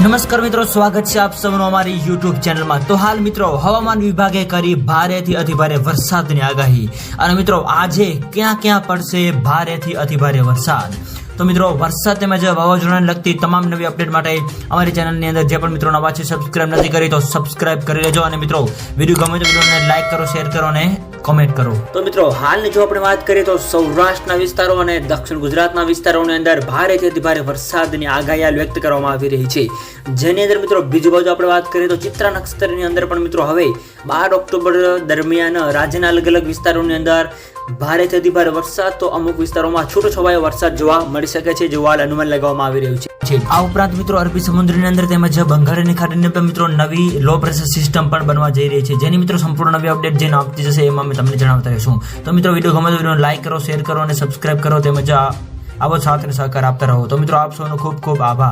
નમસ્કાર મિત્રો, સ્વાગત છે આપ સૌનું અમારી યુટ્યુબ ચેનલમાં। તો હાલ મિત્રો હવામાન વિભાગે કરી ભારેથી અતિભારે વરસાદની આગાહી। અને મિત્રો આજે ક્યાં ક્યાં પડશે ભારેથી અતિભારે વરસાદ। તો મિત્રો વરસાદ તેમજ વાવાઝોડાને લગતી તમામ નવી અપડેટ માટે અમારી ચેનલની અંદર જે પણ મિત્રો નવા છે સબસ્ક્રાઇબ નથી કરી તો સબસ્ક્રાઇબ કરી લેજો। અને મિત્રો વિડીયો ગમે તો વિડીયોને લાઈક કરો, શેર કરો અને કોમેન્ટ કરો। તો મિત્રો હાલની જો આપણે વાત કરીએ તો સૌરાષ્ટ્રના વિસ્તારો અને દક્ષિણ ગુજરાતના વિસ્તારોની અંદર ભારેથી અતિભારે વરસાદની આગાહી વ્યક્ત કરવામાં આવી રહી છે। જેની અંદર મિત્રો બીજી બાજુ આપણે વાત કરીએ તો ચિત્રા નક્ષત્રની અંદર પણ મિત્રો હવે 12 ઓક્ટોબર દરમિયાન રાજ્યના અલગ અલગ વિસ્તારોની અંદર ભારેથી અતિભારે વરસાદ તો અમુક વિસ્તારોમાં છૂટોછવાયો વરસાદ જોવા મળી શકે છે, જેવું હાલ અનુમાન લગાવવામાં આવી રહ્યું છે। આ ઉપરાંત મિત્રો અરબી સમુદ્રની અંદર તેમજ બંગાળની ખાડીની અંદર મિત્રો નવી લો પ્રેશર સિસ્ટમ પણ બનવા જઈ રહી છે, જેની મિત્રો સંપૂર્ણ નવી અપડેટ જે આપતી જશે એમાં અમે તમને જણાવતા રહીશું। તો મિત્રો વિડીયો ગમે તો વિડીયોને લાઈક કરો, શેર કરો અને સબસ્ક્રાઇબ કરો તેમજ આવો સાથ અને સહકાર આપતા રહો। તો મિત્રો આપ સૌનો ખૂબ ખૂબ આભાર।